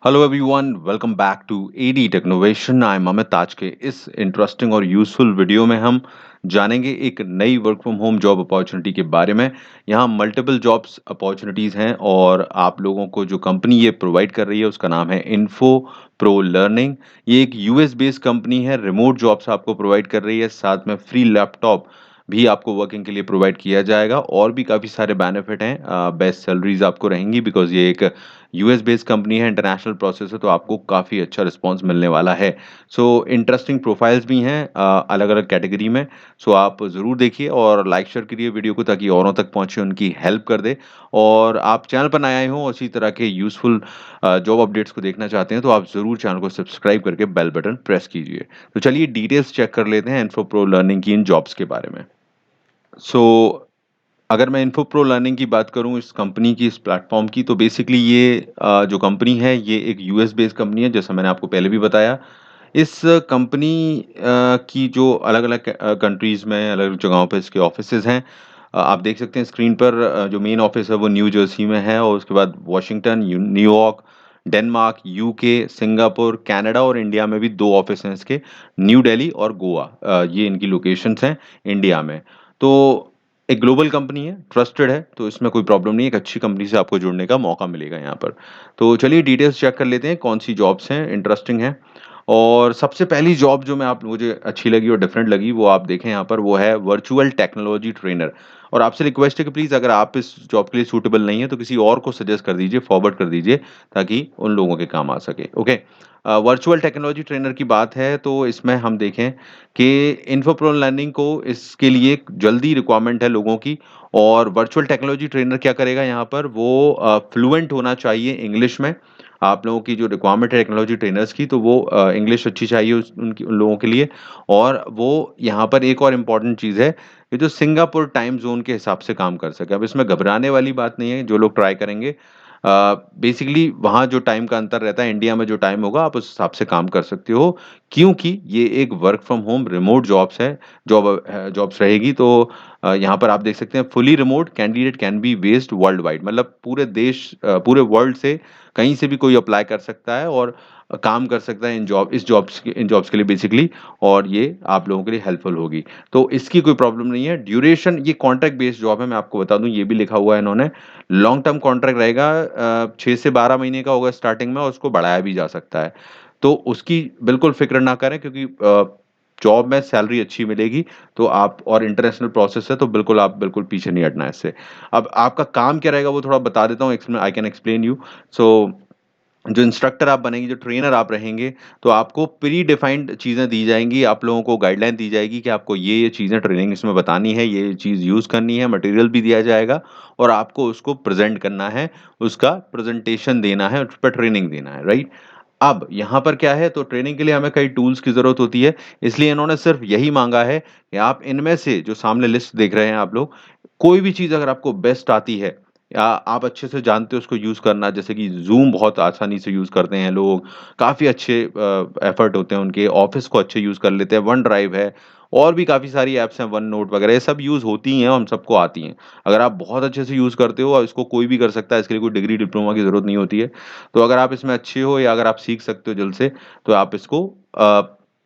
Hello everyone, welcome back to AD Technovation. I am Amit. आज के इस इंटरेस्टिंग और यूजफुल वीडियो में हम जानेंगे एक नई work from home job opportunity के बारे में। यहाँ मल्टीपल जॉब्स अपॉर्चुनिटीज़ हैं और आप लोगों को जो कंपनी ये प्रोवाइड कर रही है उसका नाम है इन्फो प्रो लर्निंग। ये एक यूएस बेस्ड कंपनी है, रिमोट जॉब्स आपको प्रोवाइड कर रही है, साथ में फ्री लैपटॉप भी आपको वर्किंग के लिए प्रोवाइड किया जाएगा और भी काफ़ी सारे बेनिफिट हैं। बेस्ट सैलरीज आपको रहेंगी बिकॉज ये एक यूएस बेस्ड कंपनी है, इंटरनेशनल प्रोसेस है, तो आपको काफ़ी अच्छा रिस्पॉन्स मिलने वाला है। सो इंटरेस्टिंग प्रोफाइल्स भी हैं अलग अलग कैटेगरी में। सो आप ज़रूर देखिए और लाइक शेयर करिए वीडियो को ताकि औरों तक पहुंचे, उनकी हेल्प कर दे। और आप चैनल पर नए आए हों और इसी तरह के यूजफुल जॉब अपडेट्स को देखना चाहते हैं तो आप ज़रूर चैनल को सब्सक्राइब करके बेल बटन प्रेस कीजिए। तो चलिए डिटेल्स चेक कर लेते हैं इन्फो प्रो लर्निंग की इन जॉब्स के बारे में। सो अगर मैं इन्फो प्रो लर्निंग की बात करूँ, इस कंपनी की, इस प्लेटफॉर्म की, तो बेसिकली ये जो कंपनी है ये एक यूएस बेस्ड कंपनी है, जैसा मैंने आपको पहले भी बताया। इस कंपनी की जो अलग अलग कंट्रीज़ में अलग अलग जगहों पे इसके ऑफिसेज हैं। आप देख सकते हैं स्क्रीन पर, जो मेन ऑफिस है वो न्यू जर्सी में है और उसके बाद Washington, New York, Denmark, UK, Singapore, Canada और इंडिया में भी दो ऑफिस हैं इसके, न्यू दिल्ली और गोवा। ये इनकी लोकेशंस हैं इंडिया में। तो एक ग्लोबल कंपनी है, ट्रस्टेड है, तो इसमें कोई प्रॉब्लम नहीं है, एक अच्छी कंपनी से आपको जुड़ने का मौका मिलेगा यहाँ पर। तो चलिए डिटेल्स चेक कर लेते हैं कौन-सी जॉब्स हैं, इंटरेस्टिंग हैं। और सबसे पहली जॉब जो मैं आप मुझे अच्छी लगी और डिफरेंट लगी वो आप देखें यहाँ पर, वो है वर्चुअल टेक्नोलॉजी ट्रेनर। और आपसे रिक्वेस्ट है कि प्लीज़ अगर आप इस जॉब के लिए सूटेबल नहीं है तो किसी और को सजेस्ट कर दीजिए, फॉरवर्ड कर दीजिए ताकि उन लोगों के काम आ सके। ओके। वर्चुअल टेक्नोलॉजी ट्रेनर की बात है तो इसमें हम देखें कि इन्फोप्रो लर्निंग को इसके लिए एक जल्दी रिक्वायरमेंट है लोगों की। और वर्चुअल टेक्नोलॉजी ट्रेनर क्या करेगा यहाँ पर, वो फ्लुएंट होना चाहिए इंग्लिश में। आप लोगों की जो रिक्वायरमेंट है टेक्नोलॉजी ट्रेनर्स की, तो वो इंग्लिश अच्छी चाहिए उन लोगों के लिए। और वो यहाँ पर एक और इम्पॉर्टेंट चीज़ है, ये जो सिंगापुर टाइम जोन के हिसाब से काम कर सके। अब इसमें घबराने वाली बात नहीं है, जो लोग ट्राई करेंगे बेसिकली वहाँ जो टाइम का अंतर रहता है, इंडिया में जो टाइम होगा आप उस हिसाब से काम कर सकते हो, क्योंकि ये एक work from home remote jobs है, जॉब्स रहेगी। तो यहाँ पर आप देख सकते हैं fully remote candidate can be based world wide, मतलब पूरे वर्ल्ड से कहीं से भी कोई अप्लाई कर सकता है और काम कर सकता है इन जॉब्स के लिए बेसिकली। और ये आप लोगों के लिए हेल्पफुल होगी, तो इसकी कोई प्रॉब्लम नहीं है। ड्यूरेशन, ये कॉन्ट्रैक्ट बेस्ड जॉब है, मैं आपको बता दूं, ये भी लिखा हुआ है इन्होंने। लॉन्ग टर्म कॉन्ट्रैक्ट रहेगा, 6 से 12 महीने का होगा स्टार्टिंग में और उसको बढ़ाया भी जा सकता है। तो उसकी बिल्कुल फिक्र ना करें, क्योंकि जॉब में सैलरी अच्छी मिलेगी। तो आप, और इंटरनेशनल प्रोसेस है तो बिल्कुल आप बिल्कुल पीछे नहीं हटना है इससे। अब आपका काम क्या रहेगा वो थोड़ा बता देता हूँ, आई कैन एक्सप्लेन यू। सो जो इंस्ट्रक्टर आप बनेंगे, जो ट्रेनर आप रहेंगे, तो आपको प्री डिफाइंड चीज़ें दी जाएँगी, आप लोगों को गाइडलाइन दी जाएगी कि आपको ये चीज़ें ट्रेनिंग इसमें बतानी है, ये चीज़ यूज़ करनी है, मटेरियल भी दिया जाएगा और आपको उसको प्रेज़ेंट करना है, उसका प्रेज़ेंटेशन देना है, उस पे ट्रेनिंग देना है, राइट? अब यहाँ पर क्या है, तो ट्रेनिंग के लिए हमें कई टूल्स की ज़रूरत होती है, इसलिए इन्होंने सिर्फ़ यही माँगा है कि आप इनमें से जो सामने लिस्ट देख रहे हैं आप लोग, कोई भी चीज़ अगर आपको बेस्ट आती है या आप अच्छे से जानते हो उसको यूज़ करना, जैसे कि ज़ूम बहुत आसानी से यूज़ करते हैं लोग, काफ़ी अच्छे एफर्ट होते हैं उनके, ऑफ़िस को अच्छे यूज़ कर लेते हैं, वन ड्राइव है और भी काफ़ी सारी ऐप्स हैं, वन नोट वगैरह, ये सब यूज़ होती ही हैं, हम सबको आती हैं। अगर आप बहुत अच्छे से यूज़ करते हो और इसको कोई भी कर सकता है, इसके लिए कोई डिग्री, डिप्लोमा की ज़रूरत नहीं होती है। तो अगर आप इसमें अच्छे हो या अगर आप सीख सकते हो जल्द से, तो आप इसको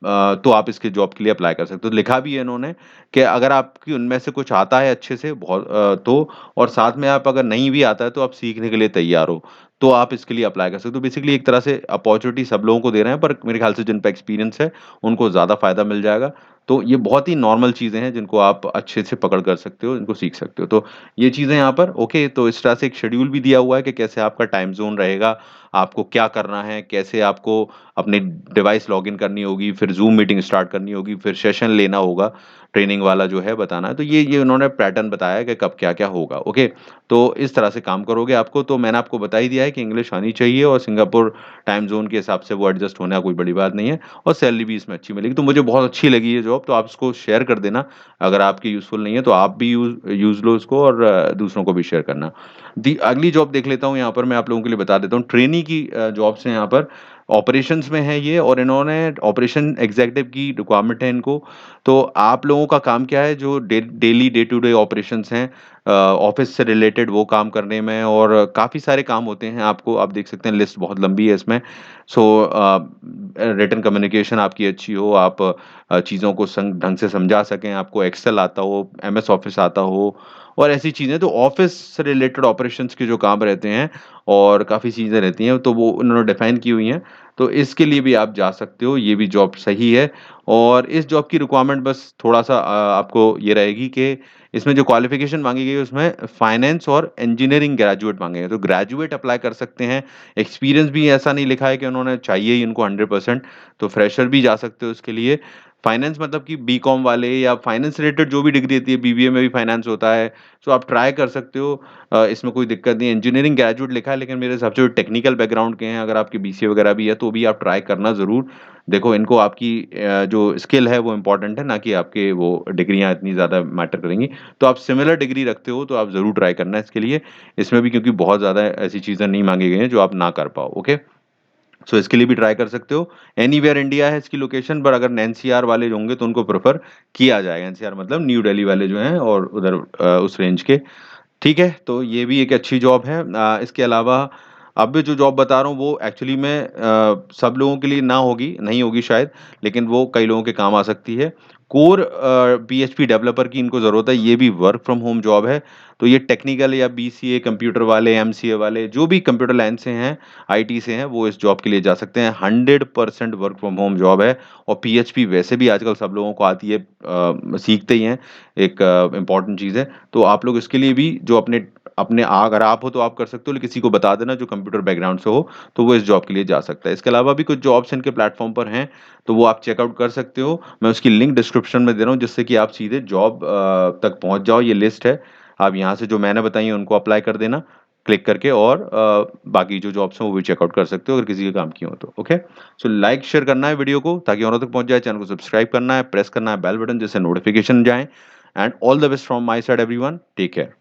तो आप इसके जॉब के लिए अप्लाई कर सकते हो। तो लिखा भी है इन्होंने कि अगर आपकी उनमें से कुछ आता है अच्छे से तो, और साथ में आप अगर नहीं भी आता है तो आप सीखने के लिए तैयार हो, तो आप इसके लिए अप्लाई कर सकते हो। बेसिकली एक तरह से अपॉर्च्युनिटी सब लोगों को दे रहे हैं, पर मेरे ख्याल से जिन पे एक्सपीरियंस है, उनको ज़्यादा फ़ायदा मिल जाएगा। तो ये बहुत ही नॉर्मल चीज़ें हैं जिनको आप अच्छे से पकड़ कर सकते हो, इनको सीख सकते हो। तो ये चीज़ें यहाँ पर ओके, तो इस तरह से एक शेड्यूल भी दिया हुआ है कि कैसे आपका टाइम ज़ोन रहेगा, आपको क्या करना है, कैसे आपको अपनी डिवाइस लॉगिन करनी होगी, फिर ज़ूम मीटिंग स्टार्ट करनी होगी, फिर सेशन लेना होगा, ट्रेनिंग वाला जो है बताना है। तो ये उन्होंने पैटर्न बताया है कि कब क्या-क्या होगा, ओके? तो इस तरह से काम करोगे आपको, तो मैंने आपको बता ही दिया है कि इंग्लिश आनी चाहिए और सिंगापुर टाइम ज़ोन के हिसाब से वो एडजस्ट होना कोई बड़ी बात नहीं है और सैलरी भी इसमें अच्छी मिलेगी। तो मुझे बहुत अच्छी लगी ये जॉब, तो आप इसको शेयर कर देना। अगर आपके यूज़फुल नहीं है तो आप भी यूज़ लो इसको और दूसरों को भी शेयर करना। अगली जॉब देख लेता हूँ, यहाँ पर मैं आप लोगों के लिए बता देता हूँ। ट्रेनी की जॉब्स हैं यहाँ पर। ऑपरेशंस में है ये, और इन्होंने ऑपरेशन एग्जीक्यूटिव की रिक्वायरमेंट है इनको। तो आप लोगों का काम क्या है, जो daily day to day operations हैं ऑफिस से रिलेटेड, वो काम करने में, और काफ़ी सारे काम होते हैं आपको, आप देख सकते हैं लिस्ट बहुत लंबी है इसमें। सो रिटन कम्युनिकेशन आपकी अच्छी हो, आप चीज़ों को ढंग से समझा सकें, आपको एक्सेल आता हो, एमएस ऑफिस आता हो, और ऐसी चीज़ें, तो ऑफिस से रिलेटेड ऑपरेशंस के जो काम रहते हैं और काफ़ी चीज़ें रहती हैं, तो वो उन्होंने डिफाइन की हुई हैं। तो इसके लिए भी आप जा सकते हो, ये भी जॉब सही है। और इस जॉब की रिक्वायरमेंट बस थोड़ा-सा आपको ये रहेगी कि इसमें जो क्वालिफ़िकेशन माँगी गई है उसमें फाइनेंस और इंजीनियरिंग ग्रेजुएट माँगे हैं। तो ग्रेजुएट अप्लाई कर सकते हैं, एक्सपीरियंस भी ऐसा नहीं लिखा है कि उन्होंने चाहिए ही इनको 100%, तो फ्रेशर भी जा सकते हो उसके लिए। फाइनेंस मतलब कि बीकॉम वाले या फाइनेंस रिलेटेड जो भी डिग्री होती है, बीबीए में भी फाइनेंस होता है, सो आप ट्राई कर सकते हो। इसमें कोई दिक्कत नहीं है। इंजीनियरिंग ग्रेजुएट लिखा है, लेकिन मेरे हिसाब से जो टेक्निकल बैकग्राउंड के हैं, अगर आपके बीसीए वगैरह भी है, तो भी आप ट्राई करना ज़रूर। देखो, इनको आपकी जो स्किल है वो इम्पोर्टेंट है, ना कि आपके वो डिग्रियाँ इतनी ज़्यादा मैटर करेंगी। तो आप सिमिलर डिग्री रखते हो, तो आप ज़रूर ट्राई करना इसके लिए। इसमें भी क्योंकि बहुत ज़्यादा ऐसी चीज़ें नहीं माँगी गई हैं, जो आप ना कर पाओ, ओके? सो इसके लिए भी ट्राई कर सकते हो। एनीवेयर इंडिया है इसकी लोकेशन, पर अगर एनसीआर वाले जो होंगे तो उनको प्रेफ़र किया जाएगा। एनसीआर मतलब न्यू दिल्ली वाले जो हैं, और उधर उस रेंज के। ठीक है, तो ये भी एक अच्छी जॉब है। इसके अलावा अब भी जो जॉब बता रहा हूँ वो एक्चुअली में सब लोगों के लिए ना होगी, नहीं होगी शायद, लेकिन वो कई लोगों के काम आ सकती है। कोर पीएचपी डेवलपर की इनको ज़रूरत है, ये भी वर्क फ्रॉम होम जॉब है। तो ये टेक्निकल या बीसीए, कंप्यूटर वाले, एमसीए वाले, जो भी कंप्यूटर लाइन से हैं, आईटी से हैं, वो इस जॉब के लिए जा सकते हैं। 100% वर्क फ्रॉम होम जॉब है, और पीएचपी वैसे भी आजकल सब लोगों को आती है, सीखते ही हैं, एक इम्पोर्टेंट चीज़ है। तो आप लोग इसके लिए भी जो अपने अपने अगर आप हो तो आप कर सकते हो, लेकिन किसी को बता देना जो कंप्यूटर बैकग्राउंड से हो, तो वो इस जॉब के लिए जा सकता है। इसके अलावा भी कुछ जॉब्स इनके प्लेटफ़ॉर्म पर हैं, तो वो आप चेकआउट कर सकते हो। मैं उसकी लिंक डिस्क्रिप्शन में दे रहा हूँ, जिससे कि आप सीधे जॉब तक पहुँच जाओ। ये लिस्ट है, आप यहाँ से जो मैंने बताई हैं उनको अप्लाई कर देना, क्लिक करके, और बाकी जो जॉब्स हैं वो भी चेकआउट कर सकते हो, अगर किसी के काम की हो तो, ओके? सो लाइक, शेयर करना है वीडियो को ताकि औरों तक पहुँच जाए, चैनल को सब्सक्राइब करना है, प्रेस करना है बेल बटन जिससे नोटिफ़िकेशन जाएँ, and all the best from my side everyone, take care.